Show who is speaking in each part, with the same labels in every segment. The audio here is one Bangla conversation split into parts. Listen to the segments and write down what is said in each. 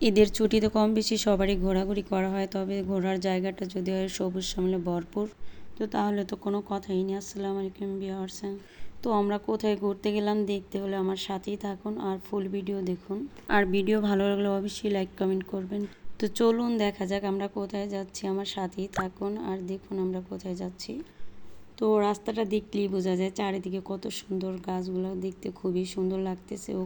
Speaker 1: ঈদের ছুটিতে কম বেশি সবারই ঘোরাঘুরি করা হয়, তবে ঘোরার জায়গাটা যদি হয় সবুজ শ্যামলে ভরপুর, তো তাহলে তো কোনো কথাই নেই। আসসালামু আলাইকুম ভিউয়ার্স। তো আমরা কোথায় ঘুরতে গেলাম দেখতে হলে আমার সাথেই থাকুন আর ফুল ভিডিও দেখুন। আর ভিডিও ভালো লাগলে অবশ্যই লাইক কমেন্ট করবেন। তো চলুন দেখা যাক আমরা কোথায় যাচ্ছি, আমার সাথেই থাকুন আর দেখুন আমরা কোথায় যাচ্ছি। তো রাস্তাটা দেখলেই বোঝা যায় চারিদিকে কত সুন্দর, গাছগুলো দেখতে খুবই সুন্দর লাগতেছে। ও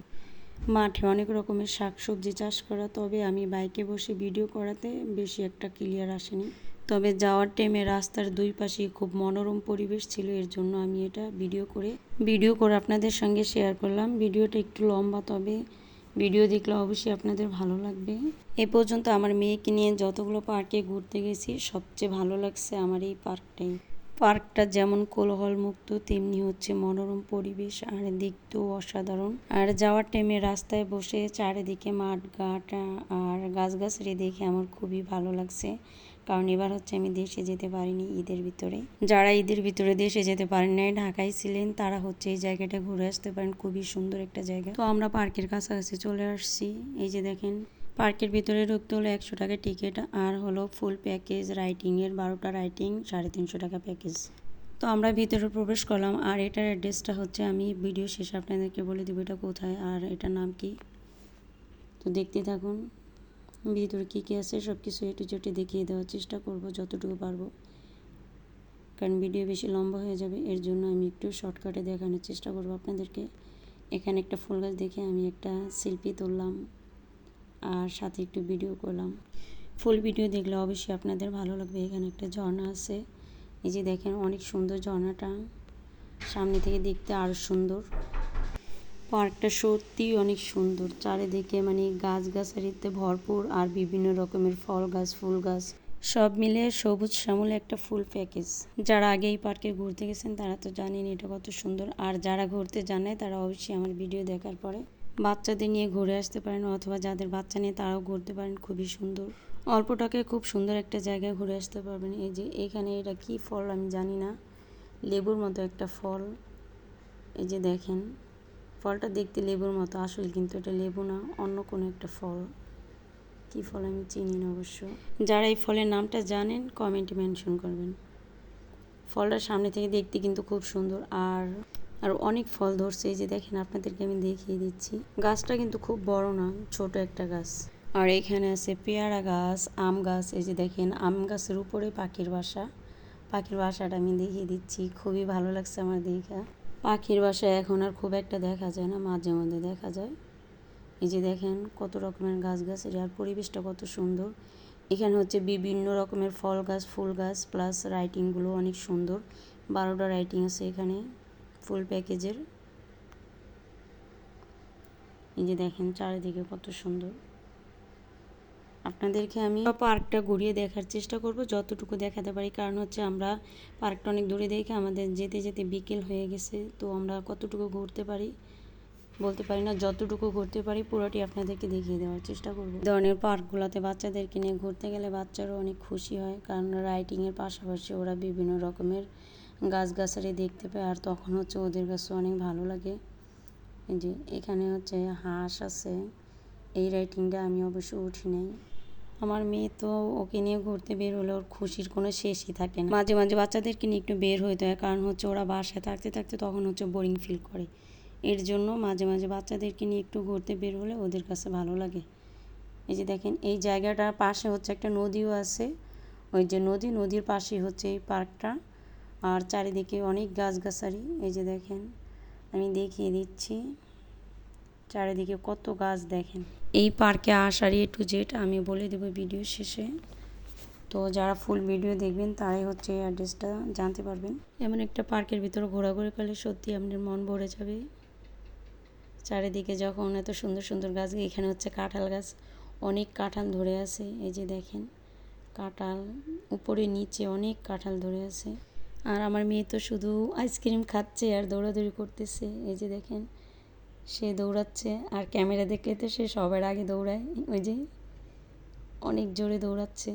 Speaker 1: মাঠে অনেক রকমের শাকসবজি চাষ করা, তবে আমি বাইকে বসে ভিডিও করাতে বেশি একটা ক্লিয়ার আসেনি। তবে যাওয়ার টাইমে রাস্তার দুই পাশেই খুব মনোরম পরিবেশ ছিল, এর জন্য আমি এটা ভিডিও করে আপনাদের সঙ্গে শেয়ার করলাম। ভিডিওটা একটু লম্বা, তবে ভিডিও দেখলে অবশ্যই আপনাদের ভালো লাগবে। এ পর্যন্ত আমার মেয়েকে নিয়ে যতগুলো পার্কে ঘুরতে গেছি, সবচেয়ে ভালো লাগছে আমার এই পার্কটাই। পার্কটা যেমন কোলাহল মুক্ত, তেমনি হচ্ছে মনোরম পরিবেশ আর দেখতেও অসাধারণ। আর যাওয়ার টাইমে রাস্তায় বসে চারিদিকে মাঠ ঘাট আর গাছগাছালি দেখে আমার খুবই ভালো লাগছে। কারণ এবার হচ্ছে আমি দেশে যেতে পারিনি ঈদের ভিতরে। যারা ঈদের ভিতরে দেশে যেতে পারেন নাই, ঢাকায় ছিলেন, তারা হচ্ছে এই জায়গাটা ঘুরে আসতে পারেন। খুবই সুন্দর একটা জায়গা। তো আমরা পার্কের কাছাকাছি চলে আসছি। এই যে দেখেন, পার্কের ভিতরে ঢুকতে হলো 100 টাকা টিকিট, আর হলো ফুল প্যাকেজ রাইটিংয়ের 12টা রাইটিং 350 টাকা প্যাকেজ। তো আমরা ভিতরে প্রবেশ করলাম, আর এটার অ্যাড্রেসটা হচ্ছে আমি ভিডিও শেষে আপনাদেরকে বলে দেবো এটা কোথায় আর এটার নাম কি। তো দেখতে থাকুন ভিতরে কী কী আছে, সব কিছু এটু চটে দেখিয়ে দেওয়ার চেষ্টা করব যতটুকু পারবো, কারণ ভিডিও বেশি লম্বা হয়ে যাবে, এর জন্য আমি একটু শর্টকাটে দেখানোর চেষ্টা করব আপনাদেরকে। এখানে একটা ফুল গাছ দেখে আমি একটা সেলফি তুললাম আর সাথে একটু ভিডিও করলাম। ফুল ভিডিও দেখলে অবশ্যই আপনাদের ভালো লাগবে। এখানে একটা ঝর্ণা আছে, এই যে দেখেন অনেক সুন্দর ঝর্ণাটা, সামনে থেকে দেখতে আরও সুন্দর। পার্কটা সত্যিই অনেক সুন্দর, চারিদিকে মানে গাছগাছালিতে ভরপুর আর বিভিন্ন রকমের ফল গাছ ফুল গাছ সব মিলে সবুজ শ্যামলে একটা ফুল প্যাকেজ। যারা আগে এই পার্কে ঘুরতে গেছেন তারা তো জানেন এটা কত সুন্দর, আর যারা ঘুরতে জানে তারা অবশ্যই আমার ভিডিও দেখার পরে বাচ্চাদের নিয়ে ঘুরে আসতে পারেন, অথবা যাদের বাচ্চা নিয়ে তারাও ঘুরতে পারেন। খুবই সুন্দর, অল্প টাকায় খুব সুন্দর একটা জায়গায় ঘুরে আসতে পারবেন। এই যে এখানে এটা কি ফল আমি জানি না, লেবুর মতো একটা ফল। এই যে দেখেন ফলটা দেখতে লেবুর মতো, আসলে কিন্তু এটা লেবু না, অন্য কোনো একটা ফল। কি ফল আমি চিনি না অবশ্য। যারা এই ফলের নামটা জানেন কমেন্টে মেনশন করবেন। ফলটা সামনে থেকে দেখতে কিন্তু খুব সুন্দর, আর অনেক ফল ধরছে। এই যে দেখেন আপনাদেরকে আমি দেখিয়ে দিচ্ছি, গাছটা কিন্তু খুব বড় না, ছোট একটা গাছ। আর এখানে আছে পেয়ারা গাছ, আম গাছ। এই যে দেখেন আম গাছের উপরে পাখির বাসা। পাখির বাসাটা আমি দেখিয়ে দিচ্ছি, খুবই ভালো লাগছে আমার দেখা। পাখির বাসা এখন আর খুব একটা দেখা যায় না, মাঝে মধ্যে দেখা যায়। এই যে দেখেন কত রকমের গাছগাছালি আর পরিবেশটা কত সুন্দর। এখানে হচ্ছে বিভিন্ন রকমের ফল গাছ ফুল গাছ, প্লাস রাইটিংগুলো অনেক সুন্দর। 12টা রাইটিং আছে এখানে ফুল প্যাকেজের। এই যে দেখেন চারিদিকে কত সুন্দর। আপনাদেরকে আমি পার্কটা ঘুরিয়ে দেখার চেষ্টা করব যতটুকু দেখাতে পারি, কারণ হচ্ছে আমরা পার্কটা অনেক দূরে দেখে আমাদের যেতে যেতে বিকেল হয়ে গেছে। তো আমরা কতটুকু ঘুরতে পারি বলতে পারি না, যতটুকু ঘুরতে পারি পুরোটি আপনাদেরকে দেখিয়ে দেওয়ার চেষ্টা করব। ধরনের পার্কগুলোতে বাচ্চাদেরকে নিয়ে ঘুরতে গেলে বাচ্চারাও অনেক খুশি হয়, কারণ রাইটিংয়ের পাশাপাশি ওরা বিভিন্ন রকমের গাছগাছালি দেখতে পায়, আর তখন হচ্ছে ওদের কাছে অনেক ভালো লাগে। এই যে এখানে হচ্ছে হাঁস আছে, এই রাইটিংটা আমি অবশ্য উঠি নাই। আমার মেয়ে তো ওকে নিয়ে ঘুরতে বের হলে ওর খুশির কোনো শেষই থাকে না। মাঝে মাঝে বাচ্চাদেরকে নিয়ে একটু বের হইতে হয়, কারণ হচ্ছে ওরা বাসায় থাকতে থাকতে তখন হচ্ছে বোরিং ফিল করে। এর জন্য মাঝে মাঝে বাচ্চাদেরকে নিয়ে একটু ঘুরতে বের হলে ওদের কাছে ভালো লাগে। এই যে দেখেন এই জায়গাটার পাশে হচ্ছে একটা নদীও আছে, ওই যে নদীর পাশেই হচ্ছে এই পার্কটা, আর চারিদিকে অনেক গাছগাছালি। এই যে দেখেন আমি দেখিয়ে দিচ্ছি চারিদিকে কত গাছ দেখেন। এই পার্কে আসার A to Z আমি বলে দেবো ভিডিও শেষে। তো যারা ফুল ভিডিও দেখবেন তারাই হচ্ছে এই অ্যাড্রেসটা জানতে পারবেন। এমন একটা পার্কের ভিতরে ঘোরাঘুরি করলে সত্যি আপনার মন ভরে যাবে। চারিদিকে যখন এত সুন্দর সুন্দর গাছ, এখানে হচ্ছে কাঁঠাল গাছ, অনেক কাঁঠাল ধরে আছে। এই যে দেখেন কাঁঠাল উপরে নিচে অনেক কাঁঠাল ধরে আছে। আর আমার মেয়ে তো শুধু আইসক্রিম খাচ্ছে আর দৌড়াদৌড়ি করতেছে। এই যে দেখেন সে দৌড়াচ্ছে, আর ক্যামেরা দেখলে তো সে সবার আগে দৌড়ায়। ওই যে অনেক জোরে দৌড়াচ্ছে।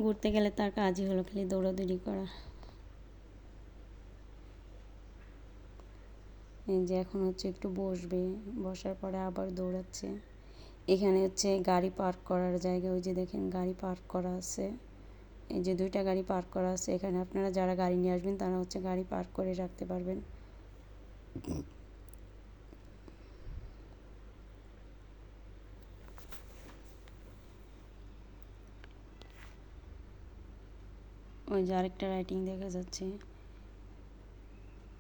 Speaker 1: ঘুরতে গেলে তার কাজই হলো খালি দৌড়াদৌড়ি করা। এই যে এখন হচ্ছে একটু বসবে, বসার পরে আবার দৌড়াচ্ছে। এখানে হচ্ছে গাড়ি পার্ক করার জায়গা, ওই যে দেখেন গাড়ি পার্ক করা আছে, এই যে 2টা গাড়ি পার্ক করা আছে। এখানে আপনারা যারা গাড়ি নিয়ে আসবেন তারা হচ্ছে গাড়ি পার্ক করে রাখতে পারবেন। ওই যে আরেকটা রাইটিং দেখা যাচ্ছে।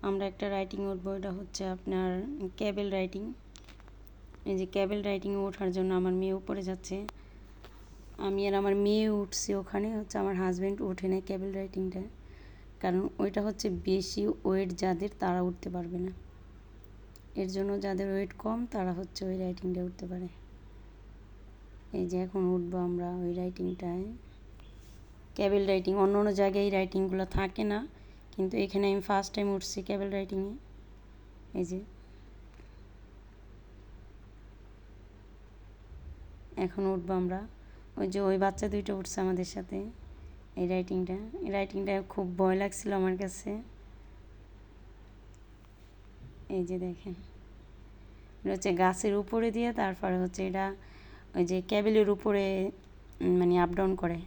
Speaker 1: আমরা একটা রাইটিং উঠবো, এটা হচ্ছে আপনার ক্যাবেল রাইটিং। এই যে ক্যাবেল রাইটিংয়ে ওঠার জন্য আমার মেয়ে উপরে যাচ্ছে, আমি আর আমার মেয়ে উঠছি ওখানে, হচ্ছে আমার হাজব্যান্ড ওঠে না ক্যাবেল রাইটিংটা, কারণ ওইটা হচ্ছে বেশি ওয়েট যাদের তারা উঠতে পারবে না, এর জন্য যাদের ওয়েট কম তারা হচ্ছে ওই রাইটিংটা উঠতে পারে। এই যে এখন উঠবো আমরা ওই রাইটিংটায়, ক্যাবেল রাইটিং। অন্য অন্য জায়গায় এই রাইটিংগুলো থাকে না, কিন্তু এখানে আমি ফার্স্ট টাইম উঠছি ক্যাবেল রাইটিংয়ে। এই যে এখন উঠবো আমরা, ওই যে ওই বাচ্চা 2টা উঠছে আমাদের সাথে এই রাইটিংটা খুব ভয় লাগছিল আমার কাছে। এই যে দেখেন, এটা হচ্ছে গাছের উপরে দিয়ে, তারপরে হচ্ছে এটা ওই যে ক্যাবেলের উপরে মানে আপ ডাউন করে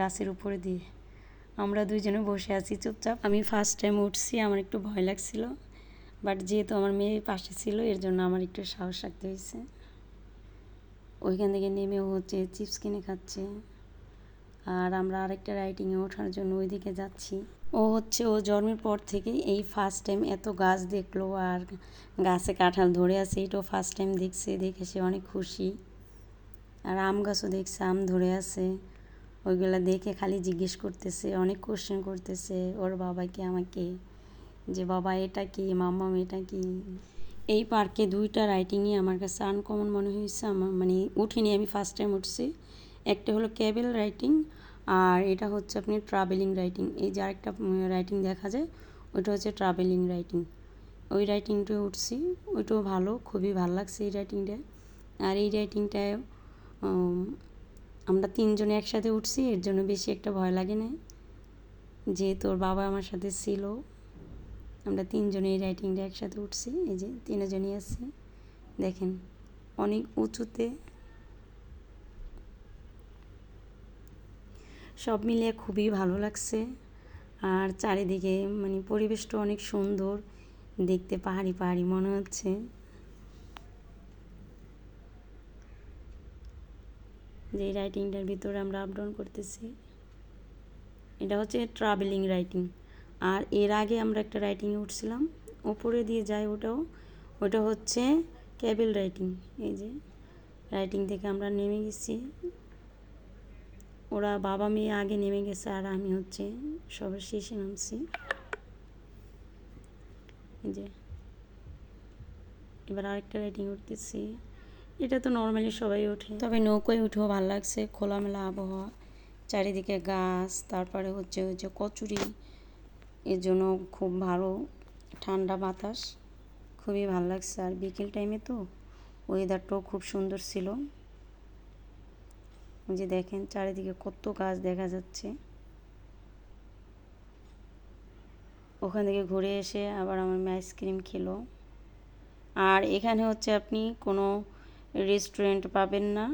Speaker 1: গাছের উপরে দিয়ে। আমরা 2জনে বসে আছি চুপচাপ। আমি ফার্স্ট টাইম উঠছি, আমার একটু ভয় লাগছিল, বাট যেহেতু আমার মেয়ে পাশে ছিল এর জন্য আমার একটু সাহস রাখতে হয়েছে। ওইখান থেকে নেমেও হচ্ছে চিপস কিনে খাচ্ছে, আর আমরা আরেকটা রাইটিংয়ে ওঠার জন্য ওইদিকে যাচ্ছি। ও জন্মের পর থেকে এই ফার্স্ট টাইম এত গাছ দেখলো, আর গাছে কাঁঠাল ধরে আছে এটাও ফার্স্ট টাইম দেখছে, দেখে সে অনেক খুশি। আর আম গাছও দেখছে, আম ধরে আছে, ওইগুলো দেখে খালি জিজ্ঞেস করতেছে, অনেক কোশ্চেন করতেছে ওর বাবাকে আমাকে, যে বাবা এটা কি, মাম্মাম এটা কি। এই পার্কে 2টা রাইটিংই আমার কাছে আনকমন মনে হয়েছে, আমার মানে উঠিনি, আমি ফার্স্ট টাইম উঠছি। একটা হলো ক্যাবেল রাইটিং, আর এটা হচ্ছে আপনি ট্রাভেলিং রাইটিং। এই যে আরেকটা রাইটিং দেখা যায়, ওইটা হচ্ছে ট্রাভেলিং রাইটিং। ওই রাইটিংটাও উঠছি, ওইটাও ভালো, খুবই ভালো লাগছে এই রাইটিংটা। আর এই রাইটিংটায় আমরা 3জনে একসাথে উঠছি, এর জন্য বেশি একটা ভয় লাগে না, যেহেতু ওর বাবা আমার সাথে ছিল। আমরা 3জনে এই রাইটিংটা একসাথে উঠছি, এই যে 3জনই আছি, দেখেন অনেক উঁচুতে। সব মিলিয়ে খুবই ভালো লাগছে, আর চারিদিকে মানে পরিবেশটা অনেক সুন্দর দেখতে, পাহাড়ি পাহাড়ি মনে হচ্ছে। যে রাইটিংটার ভিতরে আমরা আপ ডাউন করতেছি, এটা হচ্ছে ট্রাভেলিং রাইটিং। আর এর আগে আমরা একটা রাইটিংয়ে উঠছিলাম, উপরে দিয়ে যায় ওটা হচ্ছে ক্যাবেল রাইটিং। এই যে রাইটিং থেকে আমরা নেমে গেছি, ওরা বাবা মেয়ে আগে নেমে গেছে, আর আমি হচ্ছে সবার শেষে নামছি। এই যে এবার আরেকটা রাইটিং উঠতেছি, এটা তো নর্মালি সবাই ওঠে, তবে নৌকায় উঠেও ভালো লাগছে, খোলামেলা আবহাওয়া, চারিদিকে গাছ, তারপরে হচ্ছে ওই যে কচুরি, এর জন্য খুব ভালো ঠান্ডা বাতাস, খুবই ভালো লাগছে। আর বিকেল টাইমে তো ওয়েদারটাও খুব সুন্দর ছিল। যে দেখেন চারিদিকে কত গাছ দেখা যাচ্ছে। ওখান থেকে ঘুরে এসে আবার আমার মেয়ে আইসক্রিম খেলো। আর এখানে হচ্ছে আপনি কোনো রেস্টুরেন্ট পাবেন না,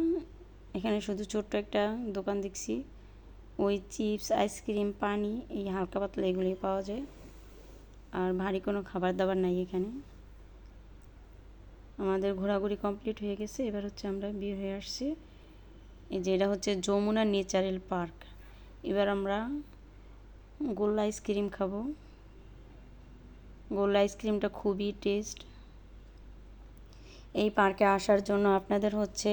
Speaker 1: এখানে শুধু ছোট্ট একটা দোকান দেখছি, ওই চিপস, আইসক্রিম, পানি, এই হালকা পাতলা এগুলোই পাওয়া যায়, আর ভারী কোনো খাবার দাবার নাই এখানে। আমাদের ঘোরাঘুরি কমপ্লিট হয়ে গেছে, এবার হচ্ছে আমরা বের হয়ে আসছি। এই যে এটা হচ্ছে যমুনা ন্যাচারাল পার্ক। এবার আমরা গোল্লা আইসক্রিম খাবো, গোল্লা আইসক্রিমটা খুবই টেস্ট। এই পার্কে আসার জন্য আপনাদের হচ্ছে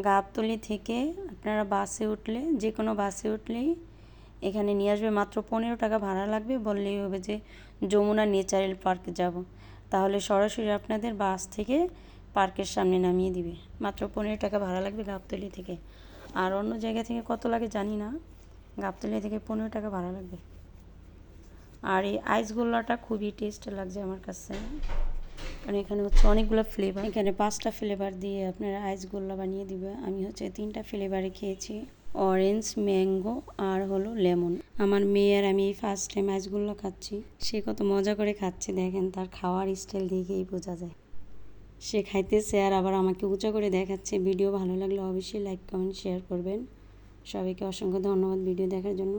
Speaker 1: গাবতলী থেকে আপনারা বাসে উঠলে, যে কোনো বাসে উঠলেই এখানে নিয়ে আসবে, মাত্র 15 টাকা ভাড়া লাগবে, বললেই হবে যে যমুনা ন্যাচারাল পার্কে যাব, তাহলে সরাসরি আপনাদের বাস থেকে পার্কের সামনে নামিয়ে দিবে। মাত্র 15 টাকা ভাড়া লাগবে গাবতলী থেকে, আর অন্য জায়গা থেকে কত লাগে জানি না, গাবতলী থেকে 15 টাকা ভাড়া লাগবে। আর এই আইসগোল্লাটা খুবই টেস্ট লাগছে আমার কাছে, কারণ এখানে হচ্ছে অনেকগুলো ফ্লেভার, এখানে 5টা ফ্লেভার দিয়ে আপনারা আইসগোল্লা বানিয়ে দিবে। আমি হচ্ছে 3টা ফ্লেভারে খেয়েছি, অরেঞ্জ, ম্যাঙ্গো আর হলো লেমন। আমার মেয়ের আমি এই ফার্স্ট টাইম আইসগোল্লা খাচ্ছি, সে কত মজা করে খাচ্ছে দেখেন, তার খাওয়ার স্টাইল দেখেই বোঝা যায়, সে খাইতেছে আর আবার আমাকে উঁচা করে দেখাচ্ছে। ভিডিও ভালো লাগলে অবশ্যই লাইক কমেন্ট শেয়ার করবেন। সবাইকে অসংখ্য ধন্যবাদ ভিডিও দেখার জন্য।